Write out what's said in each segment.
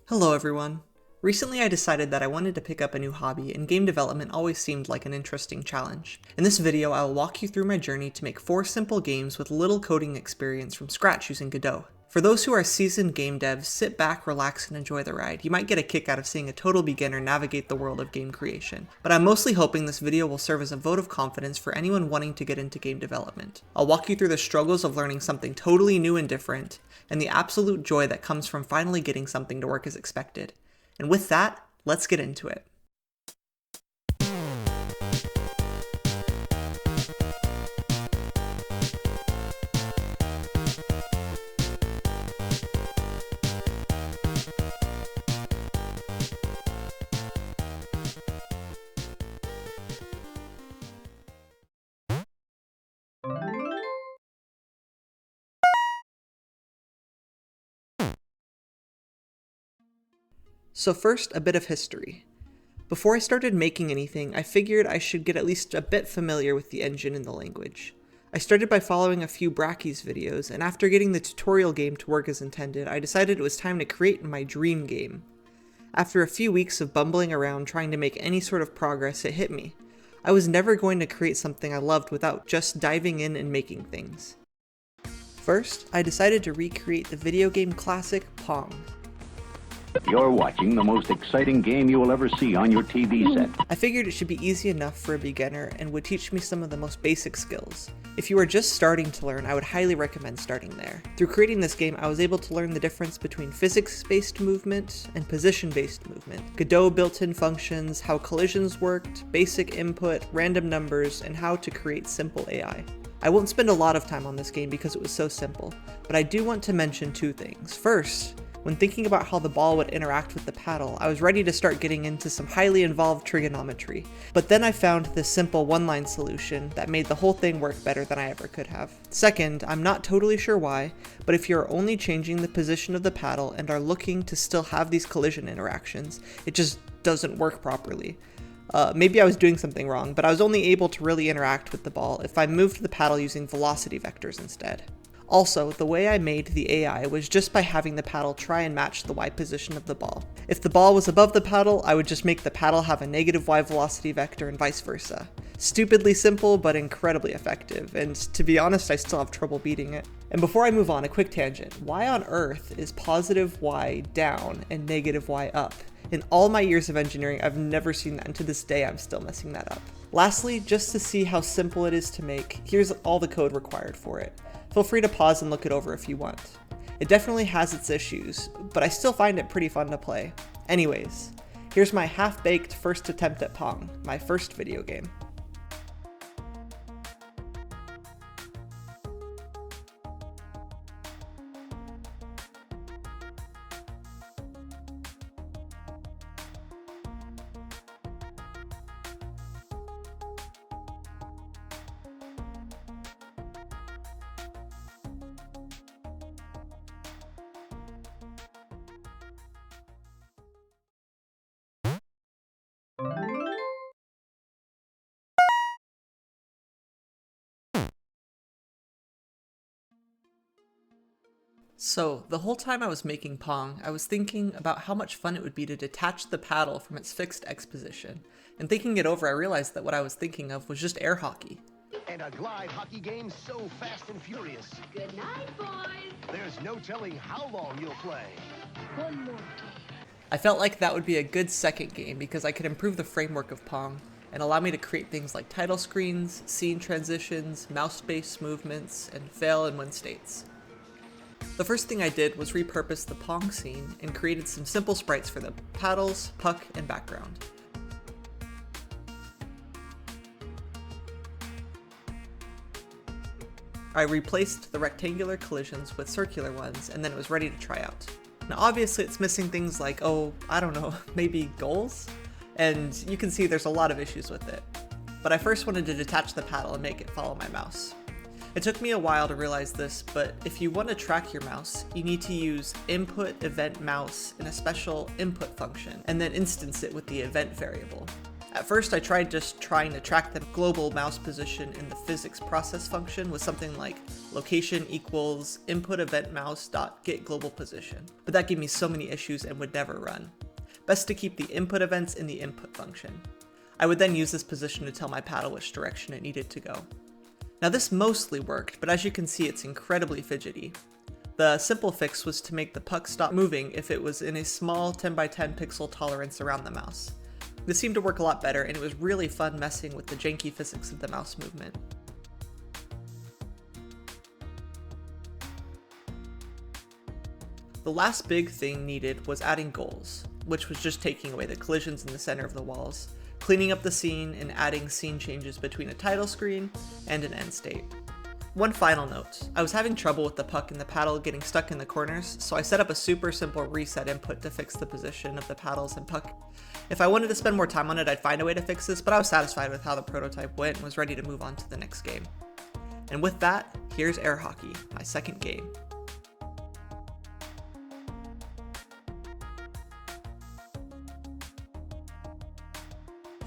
Hello everyone. Recently I decided that I wanted to pick up a new hobby, and game development always seemed like an interesting challenge. In this video I will walk you through my journey to make 4 simple games with little coding experience from scratch using Godot. For those who are seasoned game devs, sit back, relax, and enjoy the ride. You might get a kick out of seeing a total beginner navigate the world of game creation. But I'm mostly hoping this video will serve as a vote of confidence for anyone wanting to get into game development. I'll walk you through the struggles of learning something totally new and different, and the absolute joy that comes from finally getting something to work as expected. And with that, let's get into it. So first, a bit of history. Before I started making anything, I figured I should get at least a bit familiar with the engine and the language. I started by following a few Brackeys videos, and after getting the tutorial game to work as intended, I decided it was time to create my dream game. After a few weeks of bumbling around trying to make any sort of progress, it hit me. I was never going to create something I loved without just diving in and making things. First, I decided to recreate the video game classic Pong. You're watching the most exciting game you will ever see on your TV set. I figured it should be easy enough for a beginner and would teach me some of the most basic skills. If you are just starting to learn, I would highly recommend starting there. Through creating this game, I was able to learn the difference between physics-based movement and position-based movement, Godot built-in functions, how collisions worked, basic input, random numbers, and how to create simple AI. I won't spend a lot of time on this game because it was so simple, but I do want to mention 2 things. First, when thinking about how the ball would interact with the paddle, I was ready to start getting into some highly involved trigonometry. But then I found this simple one-line solution that made the whole thing work better than I ever could have. Second, I'm not totally sure why, but if you're only changing the position of the paddle and are looking to still have these collision interactions, it just doesn't work properly. Maybe I was doing something wrong, but I was only able to really interact with the ball if I moved the paddle using velocity vectors instead. Also, the way I made the AI was just by having the paddle try and match the Y position of the ball. If the ball was above the paddle, I would just make the paddle have a negative Y velocity vector and vice versa. Stupidly simple, but incredibly effective, and to be honest, I still have trouble beating it. And before I move on, a quick tangent. Why on earth is positive Y down and negative Y up? In all my years of engineering, I've never seen that, and to this day I'm still messing that up. Lastly, just to see how simple it is to make, here's all the code required for it. Feel free to pause and look it over if you want. It definitely has its issues, but I still find it pretty fun to play. Anyways, here's my half-baked first attempt at Pong, my first video game. So, the whole time I was making Pong, I was thinking about how much fun it would be to detach the paddle from its fixed X position. And thinking it over, I realized that what I was thinking of was just air hockey. And a glide hockey game so fast and furious. Good night, boys. There's no telling how long you'll play. One more. I felt like that would be a good second game because I could improve the framework of Pong and allow me to create things like title screens, scene transitions, mouse-based movements, and fail and win states. The first thing I did was repurpose the Pong scene and created some simple sprites for the paddles, puck, and background. I replaced the rectangular collisions with circular ones, and then it was ready to try out. Now obviously it's missing things like, maybe goals? And you can see there's a lot of issues with it. But I first wanted to detach the paddle and make it follow my mouse. It took me a while to realize this, but if you want to track your mouse, you need to use input event mouse in a special input function, and then instance it with the event variable. At first I tried just trying to track the global mouse position in the physics process function with something like location equals input event mouse dot get global position, but that gave me so many issues and would never run. Best to keep the input events in the input function. I would then use this position to tell my paddle which direction it needed to go. Now this mostly worked, but as you can see it's incredibly fidgety. The simple fix was to make the puck stop moving if it was in a small 10x10 pixel tolerance around the mouse. This seemed to work a lot better, and it was really fun messing with the janky physics of the mouse movement. The last big thing needed was adding goals, which was just taking away the collisions in the center of the walls, cleaning up the scene, and adding scene changes between a title screen and an end state. One final note, I was having trouble with the puck and the paddle getting stuck in the corners, so I set up a super simple reset input to fix the position of the paddles and puck. If I wanted to spend more time on it, I'd find a way to fix this, but I was satisfied with how the prototype went and was ready to move on to the next game. And with that, here's air hockey, my second game.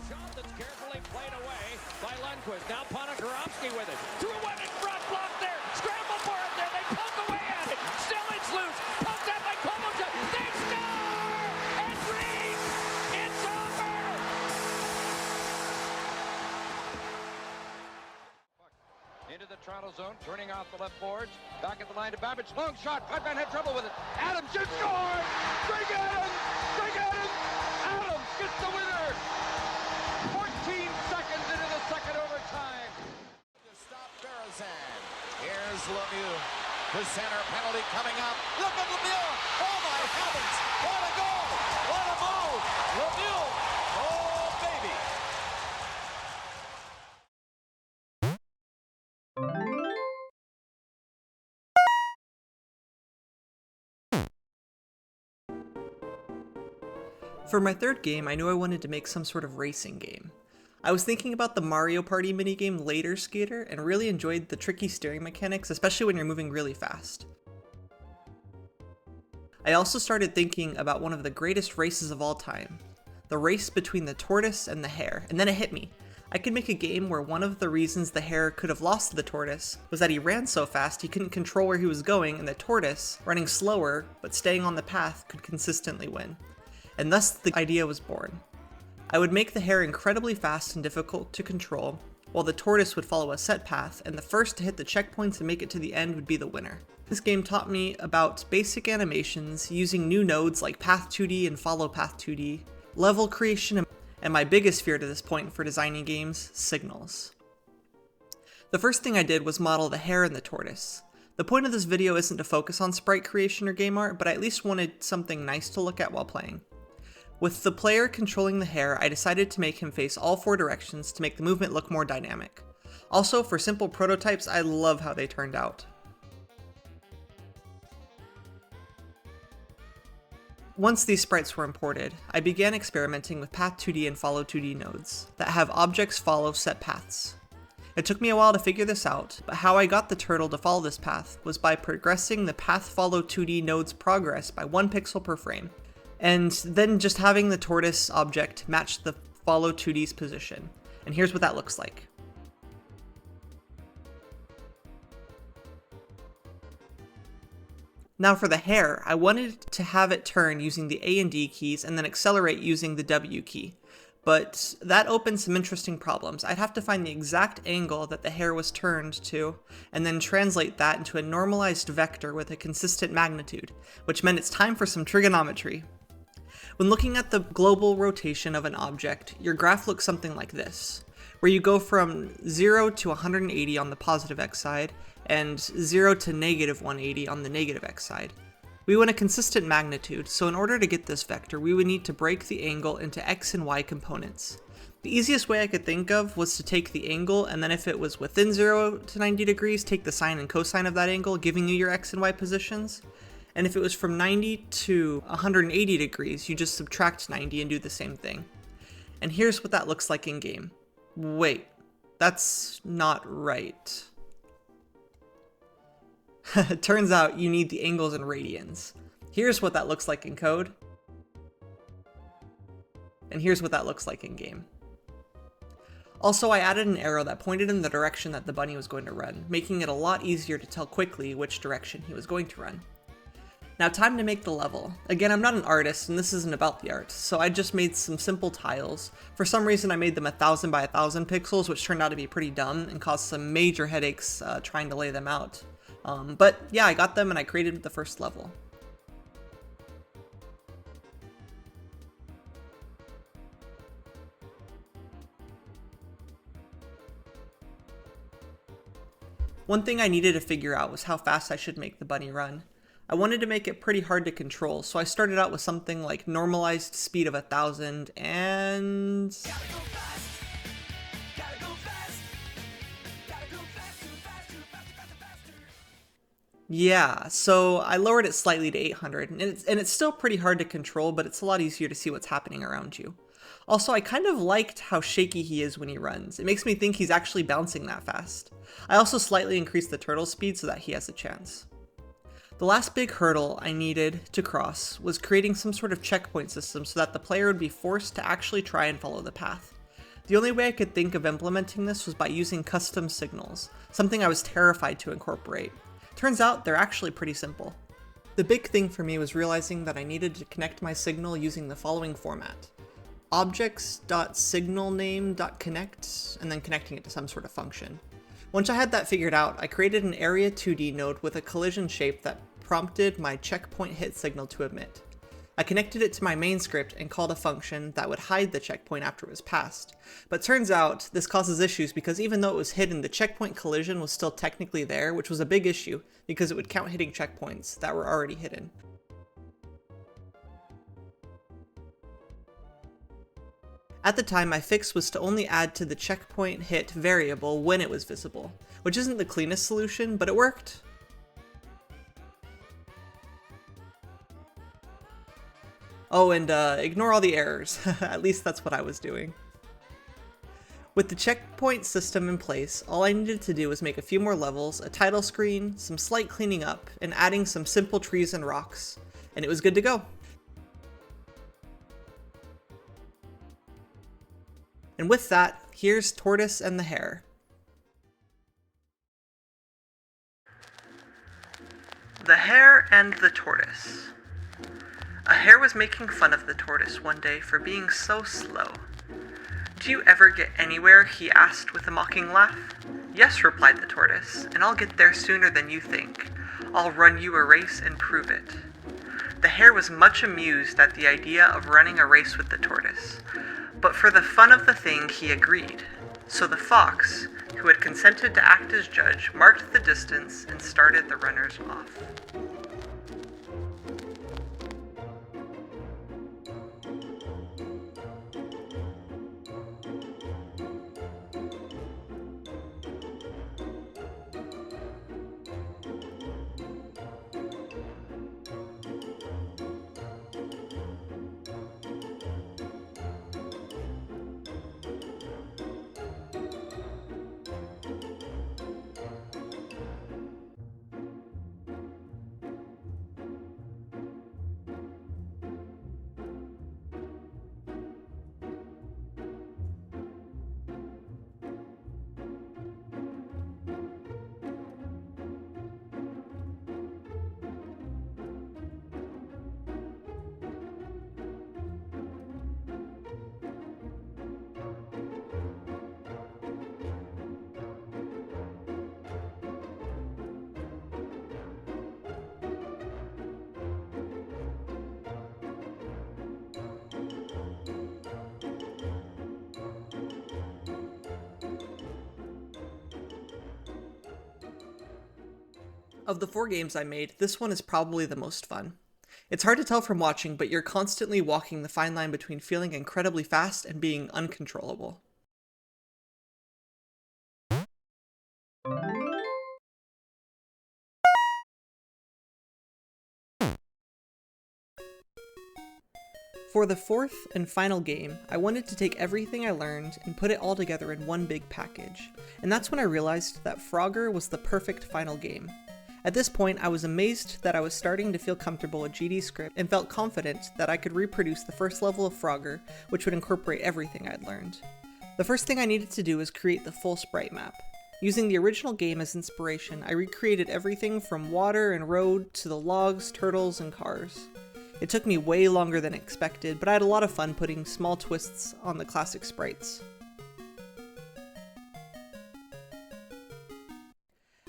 Shot that's carefully played away by Lundqvist. Now Ponikarovsky with it. Through one in front, block there. Scramble for it there. They poke away at it. Still it's loose. Poked out by Kovalchuk. They score! And Reed! It's over! Into the Toronto zone, turning off the left boards. Back at the line to Babbage. Long shot. Putman had trouble with it. Adams should score! Greg Adams! Greg Adams! Adams gets the winner! 14 seconds into the second overtime. To stop Berezan. Here's Lemieux. The center penalty coming up. Look at Lemieux. Oh my heavens. What a goal. What a move. Lemieux. Oh baby. For my third game, I knew I wanted to make some sort of racing game. I was thinking about the Mario Party minigame Later Skater and really enjoyed the tricky steering mechanics, especially when you're moving really fast. I also started thinking about one of the greatest races of all time, the race between the Tortoise and the Hare, and then it hit me. I could make a game where one of the reasons the Hare could have lost to the Tortoise was that he ran so fast he couldn't control where he was going, and the Tortoise, running slower but staying on the path, could consistently win. And thus the idea was born. I would make the Hare incredibly fast and difficult to control, while the Tortoise would follow a set path, and the first to hit the checkpoints and make it to the end would be the winner. This game taught me about basic animations, using new nodes like Path 2D and Follow Path 2D, level creation, and my biggest fear to this point for designing games, signals. The first thing I did was model the Hare and the Tortoise. The point of this video isn't to focus on sprite creation or game art, but I at least wanted something nice to look at while playing. With the player controlling the Hare, I decided to make him face all four directions to make the movement look more dynamic. Also, for simple prototypes, I love how they turned out. Once these sprites were imported, I began experimenting with Path 2D and Follow 2D nodes that have objects follow set paths. It took me a while to figure this out, but how I got the turtle to follow this path was by progressing the Path Follow 2D node's progress by 1 pixel per frame, and then just having the Tortoise object match the Follow 2D's position. And here's what that looks like. Now for the Hare, I wanted to have it turn using the A and D keys and then accelerate using the W key. But that opened some interesting problems. I'd have to find the exact angle that the Hare was turned to, and then translate that into a normalized vector with a consistent magnitude, which meant it's time for some trigonometry. When looking at the global rotation of an object, your graph looks something like this, where you go from 0 to 180 on the positive x side, and 0 to negative 180 on the negative x side. We want a consistent magnitude, so in order to get this vector, we would need to break the angle into x and y components. The easiest way I could think of was to take the angle, and then if it was within 0 to 90 degrees, take the sine and cosine of that angle, giving you your x and y positions. And if it was from 90 to 180 degrees, you just subtract 90 and do the same thing. And here's what that looks like in game. Wait, that's not right. It turns out you need the angles in radians. Here's what that looks like in code. And here's what that looks like in game. Also, I added an arrow that pointed in the direction that the bunny was going to run, making it a lot easier to tell quickly which direction he was going to run. Now time to make the level. Again, I'm not an artist and this isn't about the art, so I just made some simple tiles. For some reason I made them 1000 by 1000 pixels, which turned out to be pretty dumb and caused some major headaches trying to lay them out. But yeah, I got them and I created the first level. One thing I needed to figure out was how fast I should make the bunny run. I wanted to make it pretty hard to control, so I started out with something like normalized speed of 1000 and... Yeah, so I lowered it slightly to 800, and it's still pretty hard to control, but it's a lot easier to see what's happening around you. Also, I kind of liked how shaky he is when he runs. It makes me think he's actually bouncing that fast. I also slightly increased the turtle speed so that he has a chance. The last big hurdle I needed to cross was creating some sort of checkpoint system so that the player would be forced to actually try and follow the path. The only way I could think of implementing this was by using custom signals, something I was terrified to incorporate. Turns out they're actually pretty simple. The big thing for me was realizing that I needed to connect my signal using the following format: objects.signalName.connect, and then connecting it to some sort of function. Once I had that figured out, I created an area 2D node with a collision shape that prompted my checkpoint hit signal to emit. I connected it to my main script and called a function that would hide the checkpoint after it was passed. But turns out this causes issues because even though it was hidden, the checkpoint collision was still technically there, which was a big issue because it would count hitting checkpoints that were already hidden. At the time, my fix was to only add to the checkpoint hit variable when it was visible, which isn't the cleanest solution, but it worked. Oh, and ignore all the errors. At least that's what I was doing. With the checkpoint system in place, all I needed to do was make a few more levels, a title screen, some slight cleaning up, and adding some simple trees and rocks, and it was good to go. And with that, here's Tortoise and the Hare. The Hare and the Tortoise. A hare was making fun of the tortoise one day for being so slow. "Do you ever get anywhere?" he asked with a mocking laugh. "Yes," replied the tortoise, "and I'll get there sooner than you think. I'll run you a race and prove it." The hare was much amused at the idea of running a race with the tortoise, but for the fun of the thing he agreed. So the fox, who had consented to act as judge, marked the distance and started the runners off. Of the 4 games I made, this one is probably the most fun. It's hard to tell from watching, but you're constantly walking the fine line between feeling incredibly fast and being uncontrollable. For the 4th and final game, I wanted to take everything I learned and put it all together in one big package, and that's when I realized that Frogger was the perfect final game. At this point, I was amazed that I was starting to feel comfortable with GD script and felt confident that I could reproduce the first level of Frogger, which would incorporate everything I'd learned. The first thing I needed to do was create the full sprite map. Using the original game as inspiration, I recreated everything from water and road to the logs, turtles, and cars. It took me way longer than expected, but I had a lot of fun putting small twists on the classic sprites.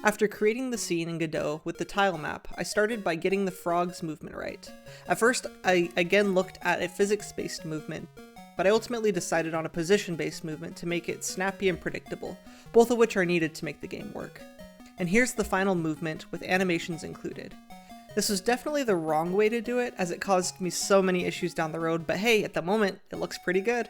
After creating the scene in Godot with the tile map, I started by getting the frog's movement right. At first, I again looked at a physics-based movement, but I ultimately decided on a position-based movement to make it snappy and predictable, both of which are needed to make the game work. And here's the final movement with animations included. This was definitely the wrong way to do it, as it caused me so many issues down the road, but hey, at the moment, it looks pretty good.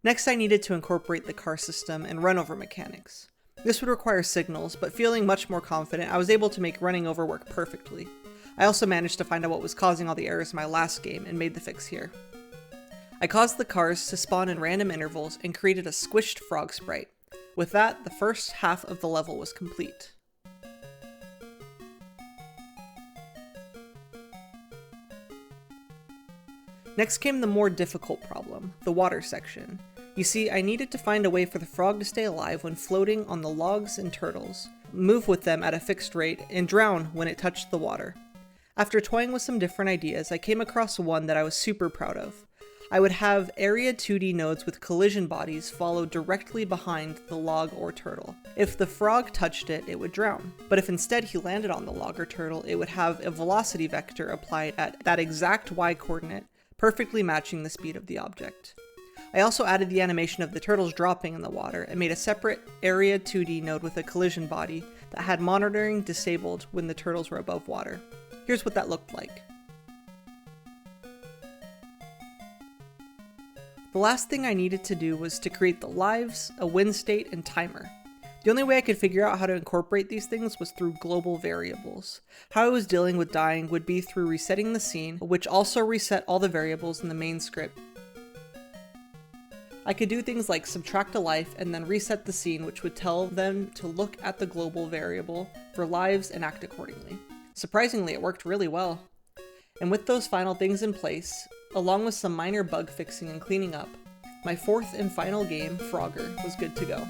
Next, I needed to incorporate the car system and run over mechanics. This would require signals, but feeling much more confident, I was able to make running over work perfectly. I also managed to find out what was causing all the errors in my last game and made the fix here. I caused the cars to spawn in random intervals and created a squished frog sprite. With that, the first half of the level was complete. Next came the more difficult problem, the water section. You see, I needed to find a way for the frog to stay alive when floating on the logs and turtles, move with them at a fixed rate, and drown when it touched the water. After toying with some different ideas, I came across one that I was super proud of. I would have area 2D nodes with collision bodies follow directly behind the log or turtle. If the frog touched it, it would drown. But if instead he landed on the log or turtle, it would have a velocity vector applied at that exact Y coordinate, perfectly matching the speed of the object. I also added the animation of the turtles dropping in the water and made a separate Area 2D node with a collision body that had monitoring disabled when the turtles were above water. Here's what that looked like. The last thing I needed to do was to create the lives, a win state, and timer. The only way I could figure out how to incorporate these things was through global variables. How I was dealing with dying would be through resetting the scene, which also reset all the variables in the main script. I could do things like subtract a life and then reset the scene, which would tell them to look at the global variable for lives and act accordingly. Surprisingly, it worked really well. And with those final things in place, along with some minor bug fixing and cleaning up, my fourth and final game, Frogger, was good to go.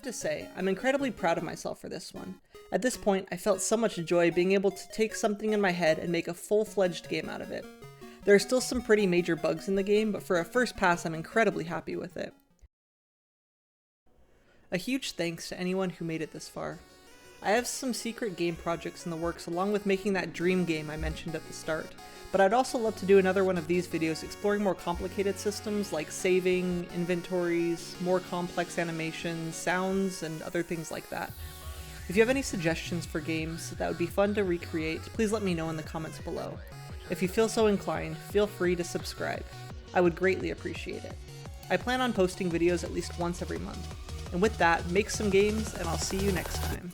To say, I'm incredibly proud of myself for this one. At this point, I felt so much joy being able to take something in my head and make a full-fledged game out of it. There are still some pretty major bugs in the game, but for a first pass, I'm incredibly happy with it. A huge thanks to anyone who made it this far. I have some secret game projects in the works along with making that dream game I mentioned at the start, but I'd also love to do another one of these videos exploring more complicated systems like saving, inventories, more complex animations, sounds, and other things like that. If you have any suggestions for games that would be fun to recreate, please let me know in the comments below. If you feel so inclined, feel free to subscribe. I would greatly appreciate it. I plan on posting videos at least once every month. And with that, make some games, and I'll see you next time.